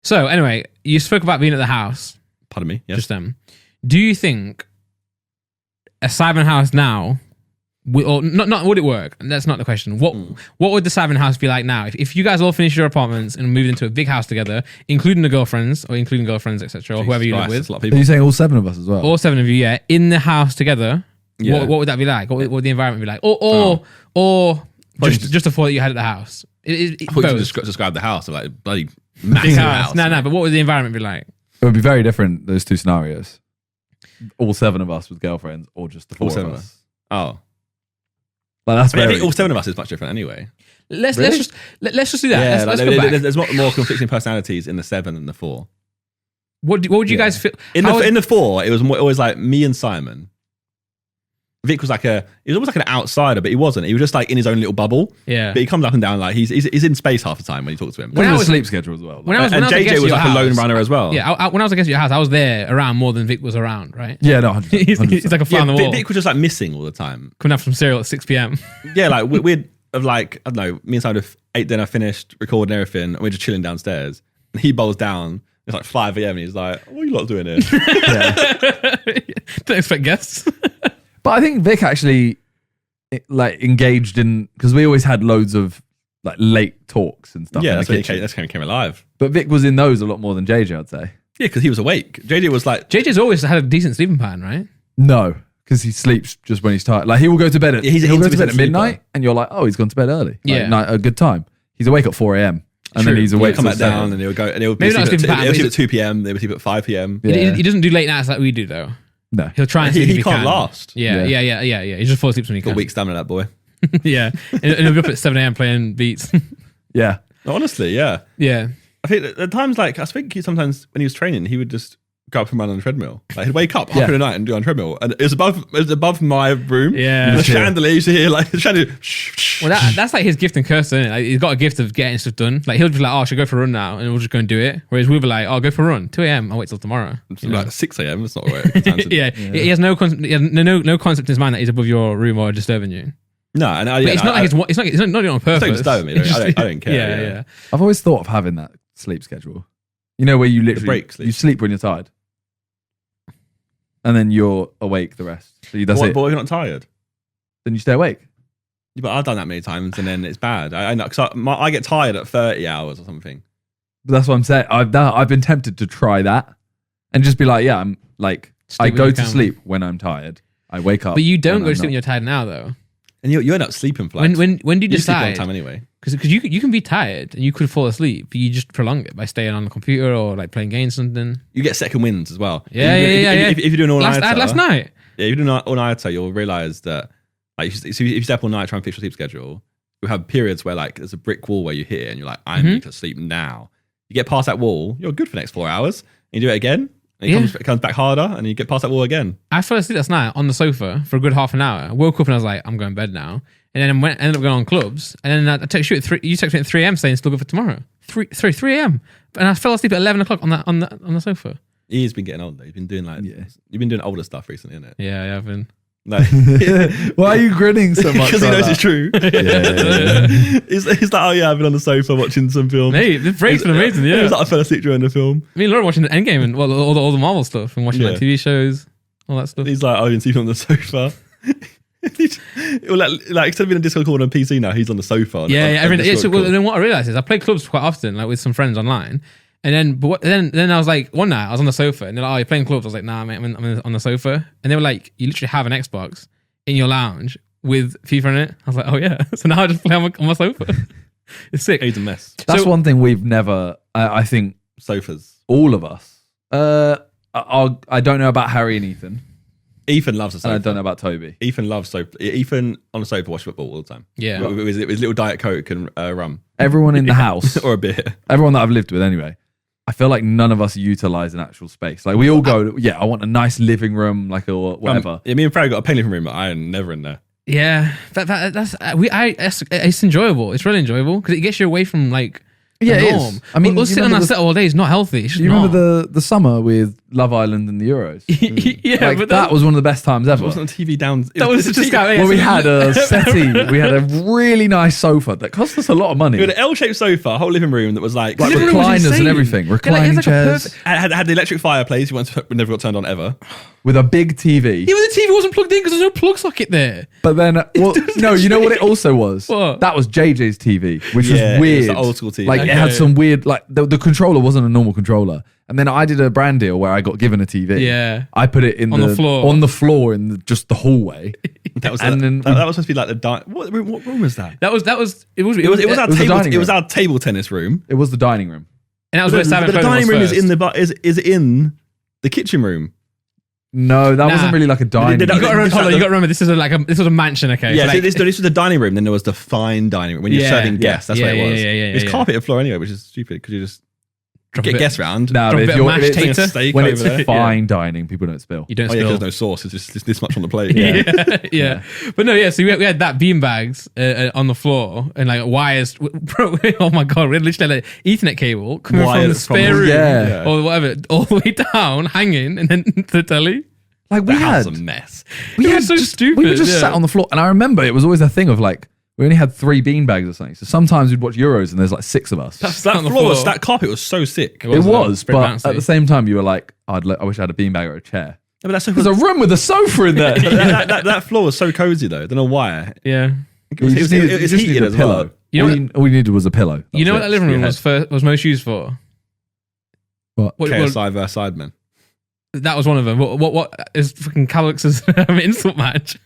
So anyway, you spoke about being at the house. Pardon me. Yes. Just do you think a Sidemen house now, or not would it work? That's not the question. What would the Sidemen house be like now? If you guys all finished your apartments and moved into a big house together, including the girlfriends, etc., or whoever you live with. Are you saying all 7 of us as well? All 7 of you, yeah, in the house together. Yeah. What would that be like? What would the environment be like? Or just the 4 that you had at the house? I thought you just describe the house like bloody massive house. No, but what would the environment be like? It would be very different, those 2 scenarios. All 7 of us with girlfriends, or just the 4 of us. Oh. Like, that's I think all 7 of us is much different anyway. Let's just do that. Yeah, let's go back. There's more conflicting personalities in the 7 than the 4. What would you guys feel? In the 4, it was always like me and Simon. Vic was he was almost like an outsider, but he wasn't. He was just like in his own little bubble. Yeah. But he comes up and down like he's in space half the time when you talk to him. When I was sleep schedule as well. And JJ was like a lone runner as well. Yeah, when I was against your house, I was there around more than Vic was around, right? Yeah, no, 100%. He's like a fly on the wall. Vic was just like missing all the time. Coming up from cereal at 6 p.m. Yeah, like we'd have like, I don't know, me and Simon have ate dinner, finished, recording everything, and we're just chilling downstairs. And he bowls down. It's like 5 a.m. and he's like, what are you lot doing here? Don't expect guests. But I think Vic actually engaged in, because we always had loads of like late talks and stuff. Yeah, that's when he came alive. But Vic was in those a lot more than JJ, I'd say. Yeah, because he was awake. JJ's always had a decent sleeping pattern, right? No, because he sleeps just when he's tired. Like he will go to bed at midnight, and you're like, oh, he's gone to bed early. A good time. He's awake at 4 a.m. And then he's awake. He'll come back down and he'll go and he'll be sleep at 2 p.m. They'll sleep at 5 p.m. Yeah. He doesn't do late nights like we do though. No, he'll try and sleep. He can't last. Yeah. He just falls asleep when he can. Got weak stamina, that boy. Yeah, and he'll be up at 7 a.m. playing beats. Yeah, honestly, yeah. I think at times, like I think sometimes when he was training, he would just go up and run on the treadmill. Like he'd wake up half in the night and do on treadmill, and it was above my room. Yeah, the chandelier. You used to hear like the chandelier. Well, that's like his gift and curse, isn't it? Like, he's got a gift of getting stuff done. Like he'll be like, "Oh, I should go for a run now," and we'll just go and do it. Whereas we'll be like, "Oh, go for a run, 2 a.m. I'll wait till tomorrow." Like 6 a.m. That's not right. He has no concept in his mind that he's above your room or disturbing you. No, and it's not doing it on purpose. Don't disturb me. I don't care. Yeah. I've always thought of having that sleep schedule. You know, where you literally you sleep when you're tired, and then you're awake the rest. So that's it. But you're not tired. Then you stay awake. Yeah, but I've done that many times, and then it's bad. I know because I get tired at 30 hours or something. But that's what I'm saying. I've been tempted to try that, and just be like, yeah, I'm like, I go to sleep when I'm tired. I wake up. But you don't go to sleep when you're tired now, though. And you end up sleeping for like when do you decide? Sleep on time anyway. Because you can be tired and you could fall asleep, but you just prolong it by staying on the computer or like playing games or something. You get second winds as well. Yeah. If you're doing all nighter, last night. Yeah, if you're doing all nighter, you'll realize that like if you stay up all night trying to fix your sleep schedule, you have periods where like there's a brick wall where you hit it and you're like, I need to sleep now. You get past that wall, you're good for the next 4 hours. And you do it again. And it comes back harder, and you get past that wall again. I fell asleep last night on the sofa for a good half an hour. I woke up and I was like, I'm going to bed now. And then ended up going on clubs. And then I texted you at 3. You texted me at 3 a.m. saying still good for tomorrow. 3 a.m. And I fell asleep at 11 o'clock on the sofa. He's been getting older. He's been doing like you've been doing older stuff recently, isn't it? Yeah, I've been. No. Why are you grinning so much? Because he knows it's true. Yeah. He's like, oh yeah, I've been on the sofa watching some films. Hey, the break's been amazing. Yeah, it was like I fell asleep during the film. Me and Laura watching the Endgame and all the Marvel stuff and watching like TV shows, all that stuff. He's like, I've been sleeping on the sofa. like instead of being a Discord call on a PC now, he's on the sofa. Then what I realized is I play clubs quite often, like with some friends online. And then I was like, one night I was on the sofa and they're like, oh, you're playing clubs. I was like, nah, mate, I'm on the sofa. And they were like, you literally have an Xbox in your lounge with FIFA in it. I was like, oh yeah. So now I just play on my sofa. It's sick. He's a mess. That's one thing we've never, I think, sofas. All of us. I don't know about Harry and Ethan. Ethan loves a sofa. And I don't know about Toby. Ethan loves sofa. Ethan on the sofa watch football all the time. Yeah. With his little Diet Coke and rum. Everyone in the house. Or a beer. Everyone that I've lived with anyway. I feel like none of us utilize an actual space. Like we all go, I want a nice living room, like or whatever. Me and Farrah got a penny living room, but I am never in there. Yeah, it's enjoyable. It's really enjoyable because it gets you away from like the norm. It is. I mean, we'll sit on that set all day. It's not healthy. You remember the summer with Love Island and the Euros. Yeah, Like, but that was one of the best times ever. It wasn't a TV down. that was just Well, we had a settee. We had a really nice sofa that cost us a lot of money. We had an L-shaped sofa, a whole living room that was like living room was recliners insane. and everything. Yeah, like, Reclining it's like a chairs perfect- had the electric fireplace. Never got turned on ever. with a big TV. Yeah, but the TV wasn't plugged in because there's no plug socket there. But then, no, you know what it also was? What? That was JJ's TV, which Yeah, was it was weird. the old school TV. Like, it had some weird, like, the controller wasn't a normal controller. And then I did a brand deal where I got given a TV. Yeah. I put it in On the floor. On the floor in just the hallway. That was And then that was supposed to be like the what room was that? It was It was our was the table. dining It was room. our table tennis room. It was the dining room. and that was where Simon But the Clothing dining was room is first. in is in the kitchen room. No, that Nah. wasn't really like a dining Did- room. You got to remember, This hold on, like you got to remember, this was a mansion, okay? Yeah, So, so like, this was the dining room. Then there was the fine dining room when you're Yeah, serving guests. That's yeah, what it was. yeah, It's yeah. carpeted floor anyway, which is stupid because you just drop a get bit- guests round. No, Drop but a if bit of you're, mashed if it's, tater. steak when over it's there. fine dining, people don't spill. You don't Oh yeah, spill. there's no sauce. It's just this much on the plate. yeah. But no, yeah. So we had that bean bags on the floor and like wires. Bro, oh my god, we had literally like an Ethernet cable coming from the Wires from spare the- room Yeah. or whatever, all the way down, hanging, and then to the telly. Like, we That house had, was a mess. we It had was so just, stupid, We were just yeah. sat on the floor. And I remember it was always a thing of like, we only had 3 bean bags or something. So sometimes we'd watch Euros and there's like 6 of us. Sat on the That carpet was so sick. It was, very but bouncy. at the same time, you were like, I wish I had a beanbag or a chair. Yeah, but that's so There's a room with a sofa in there. that floor was so cozy though. I don't know why. Yeah. It was heated as well. You know all we needed was a pillow. You know what That's that living it. room Yeah. was most used for? What? What, KSI versus Sidemen. that was one of them. What is fucking Calix's insult match?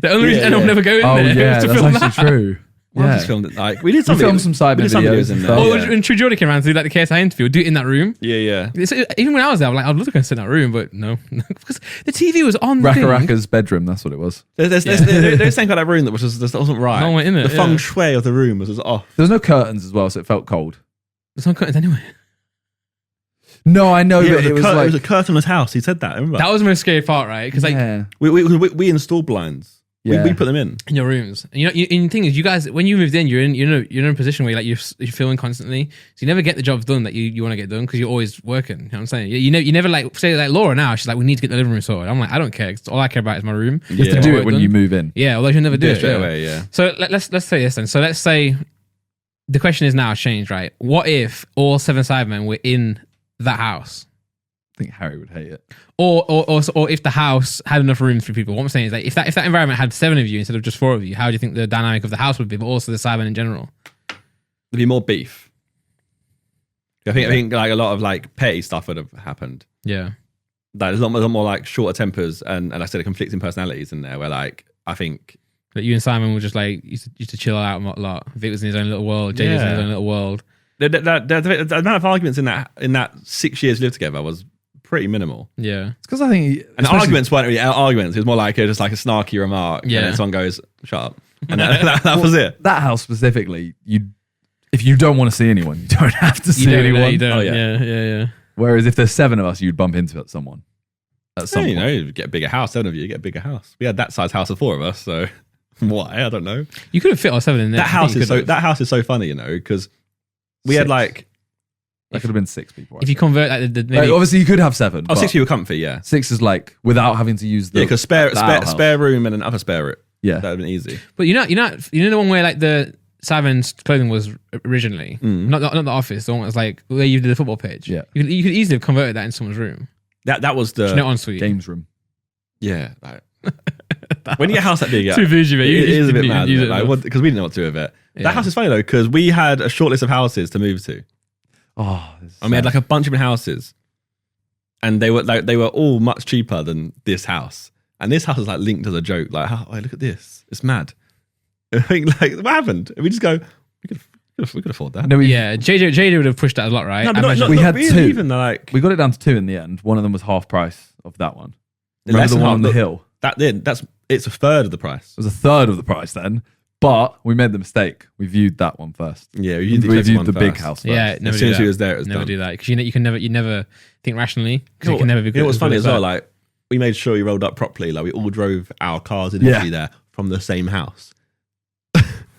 The only reason Yeah, anyone yeah. would ever go in Oh, there yeah, was to that's film actually that. true. Well, I Yeah. just filmed it. Like we did We filmed some side we did videos videos and in stuff. there. Oh, Yeah. when True Jordan came around to do like the KSI interview, do it in that room. Yeah. Even when I was there, I'm like, I'd love to go and sit in that room, but no, because the TV was on. the thing. Raka bedroom, that's what it was. There's something about that room that wasn't right. No one went in it, The feng yeah. shui of the room was off. There was no curtains as well, so it felt cold. There's no curtains anyway. No, I know, Yeah, but it was it like... was a curtainless house. He said that. Remember? That was the most scary part, right? Because like yeah. we installed blinds. Yeah. We put them in. in your rooms, and and the thing is, you guys, when you moved in, you're in a position where like you're filming constantly, so you never get the jobs done that you want to get done because you're always working. You know what I'm saying? You never like say like Laura now. She's like, we need to get the living room sorted. I'm like, I don't care. 'Cause all I care about is my room. You have Yeah. to do Work it when done. you move in. Yeah, although you'll never do it straight yeah. away. Yeah. So let's say this then. So let's say the question is now changed, right? What if all 7 Sidemen were in that house? I think Harry would hate it. Or if the house had enough room for people. What I'm saying is like if that environment had 7 of you instead of just 4 of you, how do you think the dynamic of the house would be, but also the Sidemen in general? There'd be more beef. I think like a lot of like petty stuff would have happened. Yeah. Like, there's a lot more like shorter tempers and like I said, conflicting personalities in there. Where like I think That you and Simon were just like used to chill out a lot. Vic was in his own little world. Jay was in his Yeah. own little world. the amount of arguments in that 6 years we lived together was pretty minimal. Yeah. It's because I think... And the arguments weren't really arguments. It was more like just like a snarky remark. Yeah. And then someone goes, "Shut up," and that was it. That house specifically, if you don't want to see anyone, you don't have to see anyone. You don't. Oh, yeah. Yeah. Whereas if there's 7 of us, you'd bump into someone at some You point. know, you get a bigger house. 7 of you get a bigger house. We had that size house of 4 of us, so why? I don't know. You could have fit all 7 in there. That house is so funny, you know, because we had 6. like That could have been 6 people. If you convert like the Like, maybe, obviously, you could have 7. oh, 6 but people comfy, yeah. 6 is like without having to use the... Yeah, because the outhouse. spare room and another spare room. Yeah. That would have been easy. but you know the one where like the Simon's clothing was originally, not the office, the one that was like where you did the football pitch. Yeah. You could easily have converted that into someone's room. That was the No ensuite. Games room. yeah. Like, when you get a house that big, yeah, Too bougie, mate. it is a bit You mad. use it Like, enough. because we didn't know what to do with it. Yeah. That house is funny though, because we had a short list of houses to move to. Oh, this is And we had sad. like a bunch of different houses, and they were all much cheaper than this house. And this house is like linked as a joke. Like, oh, look at this, it's mad. I think like what happened? And we just go, we could afford that. No, Yeah, JJ would have pushed that a lot, right? No, but I not, imagine- not, we not had really 2. even like We got it down to 2 in the end. One of them was half price of that one. less Remember the than one half. on the Look, hill? It's a third of the price. It was a third of the price then, but we made the mistake. We viewed that one first. Yeah, We viewed the big house first. yeah, never As do soon as that. he was there, it was never done. do that because you can never think rationally because You you can never be. know what's funny as good well? at Like we made sure we rolled up properly. Like we all drove our cars individually there from the same house.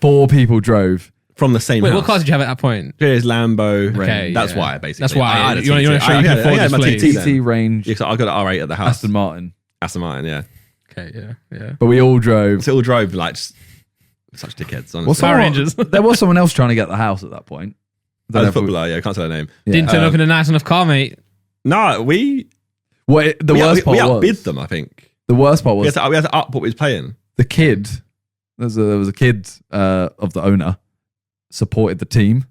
4 people drove from the same Wait, house. what cars did you have at that point? Here's Lambo. Okay, That's yeah. why, basically. That's why. I had a You want to TT. show you can afford I had my this TT place. then. TT range, Yeah, so I got an R8 at the house. Aston Martin. Aston Martin, yeah. Okay, yeah. But we all drove. So all drove like just such dickheads, honestly. Well, Power Rangers. There was someone else trying to get the house at that point. The footballer, yeah, I can't say their name. Didn't turn up in a nice enough car, mate. No, we worst part was outbid them, I think. the worst part We was had to up what we was paying. the kid. There was a kid of the owner supported the team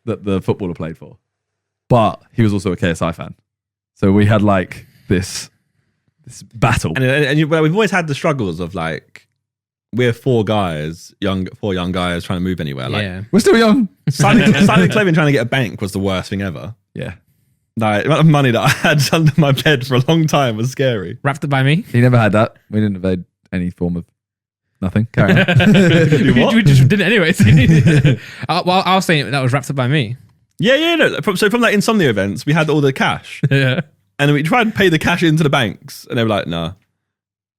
that the footballer played for, but he was also a KSI fan. So we had like this battle. Well, we've always had the struggles of like we're four young guys trying to move anywhere. Like Yeah. We're still young. Simon Clevin trying to get a bank was the worst thing ever. Yeah. Like the amount of money that I had under my bed for a long time was scary. Wrapped it by me. He never had that. We didn't evade any form of nothing. Carry on. we just did it anyways. Well, I was saying that was wrapped up by me. Yeah. No. So from like insomnia events, we had all the cash, Yeah. and we tried to pay the cash into the banks, and they were like, "Nah."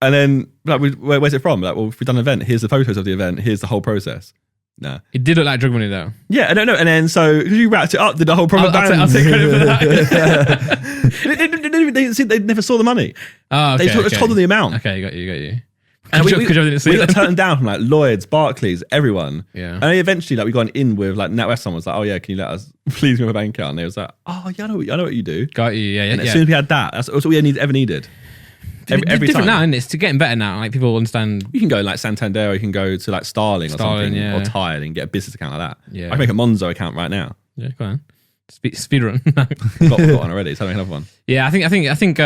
And then like, where's it from? Like, well, if we've done an event, here's the photos of the event. Here's the whole process. Nah. It did look like drug money though. Yeah, I don't know. And then so because you wrapped it up, did the whole proper I'll take credit for that. they never saw the money. Oh, okay, They just told them the amount. Okay, got you. And Because I didn't see we got it. turned down from like Lloyd's, Barclays, everyone. Yeah. And then eventually, like we got an in with like NatWest. Someone was like, "Oh yeah, can you let us please give me a bank account?" And they was like, "Oh yeah, I know what you do." Got you, yeah. And as soon as we had that, that's all we ever needed. Every different time. now, isn't it? It's getting better now. Like people understand. You can go like Santander, or you can go to like Starling or something, yeah. or Tide and get a business account like that. Yeah. I can make a Monzo account right now. Yeah, go on. Speed run. got one already, so I don't have one. Yeah, I think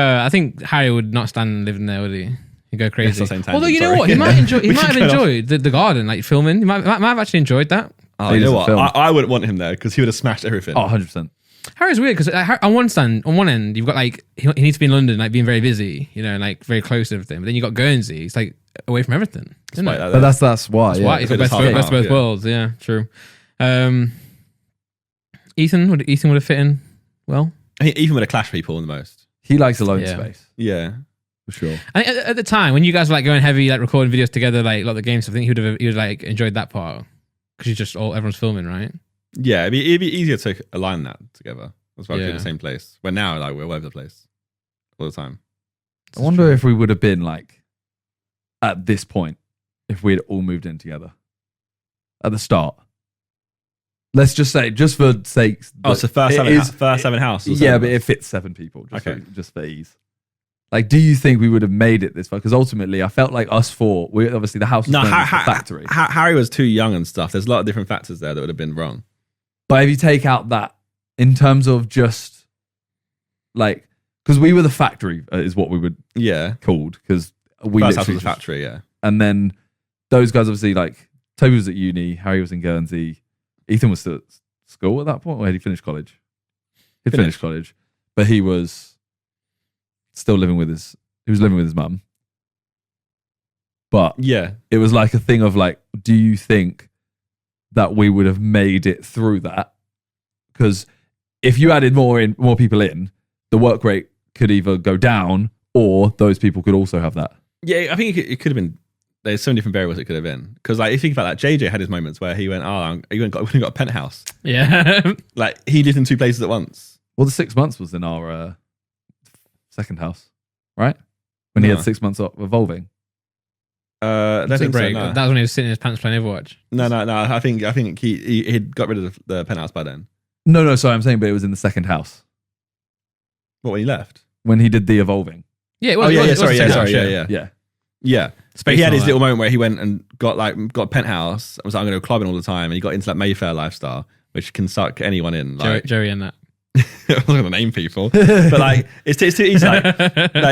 Harry would not stand living there, would he? He'd go crazy. It's the same tangent, Although you know sorry. what, he might have We should go enjoyed the garden, like filming. He might have actually enjoyed that. Oh, He you know doesn't what? film. I wouldn't want him there because he would have smashed everything. Oh, 100%. Harry's weird because on one end you've got like he needs to be in London, like being very busy, you know, like very close to everything. But then you got Guernsey, it's like away from everything. Isn't Despite it? that, But that's why. That's yeah. why he's got It's best hard of both yeah. worlds. Yeah, true. Ethan would have fit in well. I think even with a clash people the most. He likes alone Yeah. space, Yeah. for sure. I think at the time when you guys were like going heavy, like recording videos together, like a lot of the games, I think he would like enjoyed that part because you just everyone's filming, right? Yeah, it'd be easier to align that together as well as be in Yeah. the same place. Where now, like, we're all over the place all the time. I wonder if we would have been like at this point if we had all moved in together at the start. Let's just say, just for sakes. Oh, so first seven house. Yeah, but it fits 7 people. Just Okay. just for ease. Like, do you think we would have made it this far? Because ultimately, I felt like us four. We obviously the house was No, going into the factory. Harry was too young and stuff. There's a lot of different factors there that would have been wrong. But if you take out that, in terms of just like, because we were the factory is what we were Yeah. called. Because we First house literally was a just- factory, yeah. and then those guys obviously like Toby was at uni, Harry was in Guernsey, Ethan was still at school at that point, or had he finished college? He'd finished college, but he was still living with his mum. But Yeah. it was like a thing of like, do you think that we would have made it through that? Because if you added more people in, the work rate could either go down or those people could also have that. Yeah, I think it could have been. There's so many different variables it could have been. Because like, if you think about that, JJ had his moments where he went, he went and got a penthouse. Yeah. Like, he lived in 2 places at once. Well, the 6 months was in our second house, right? When he No. had 6 months of evolving. I don't think so, break. no. That was when he was sitting in his pants playing Overwatch. No. I think he'd got rid of the penthouse by then. No, sorry, I'm saying, but it was in the second house What, when he left? when he did the evolving. Yeah, it was. Oh, it was the second house, yeah. Yeah. Space But he had and his all little moment where he went and got a penthouse and was like, I'm going to go clubbing all the time. And he got into that Mayfair lifestyle, which can suck anyone in. that. Like, Joey and that. I'm not going to name people. But like, it's too easy. Like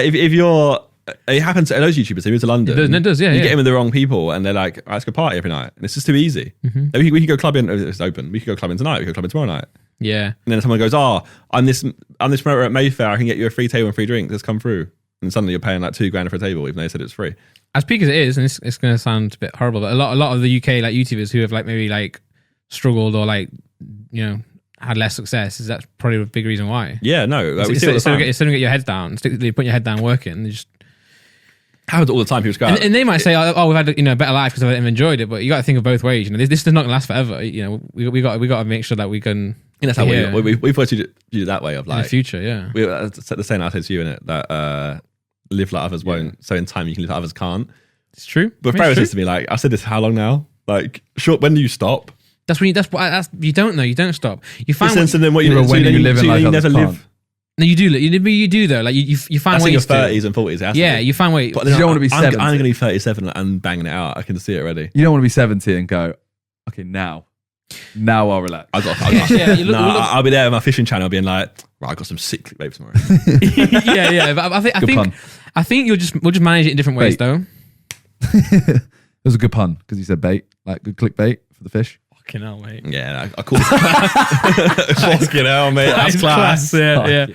if you're, it happens to those YouTubers, they move to London. It does, yeah. You yeah. get in with the wrong people and they're like, let's go party every night. And it's just too easy. Mm-hmm. We can go clubbing, it's open. We could go clubbing tonight. We could go clubbing tomorrow night. Yeah. And then someone goes, I'm this promoter at Mayfair. I can get you a free table and free drinks. Let's come through. And suddenly you're paying like $2,000 for a table, even though they said it's free. As peak as it is, and it's going to sound a bit horrible, but a lot of the UK like YouTubers who have like maybe like struggled or like, you know, had less success, is that's probably a big reason why. Yeah, no. Like, we see it all the Instead time. of get your head down, put your head down working, you just Happens all the time. People go out. And they might say, "Oh, we've had a better life because I've enjoyed it." But you got to think of both ways. This is not gonna last forever. We got to make sure that we can. That's how we've got to do it that way of In the future, yeah. We set the saying I said to you in it that live like others won't. So in time you can live like others can't. It's true. But Pharaoh says to me like, I said this how long now? Like, short. When do you stop? That's when you don't know. You don't stop. You find and then what you when you live in like never live. No, you do. You do though. Like you find That's ways. in your 30s and 40s. Yeah, you find ways. But you don't want to be 70. I'm going to be 37 and banging it out. I can see it already. You don't want to be 70 and go, okay, now I'll relax. I'll be there with my fishing channel being like, right, I got some sick clickbait tomorrow. yeah. But I think we'll just manage it in different ways though. It was a good pun because you said bait, like good clickbait for the fish. Fucking hell, mate. Yeah, I call it class. Fucking hell, mate. That's class. Yeah.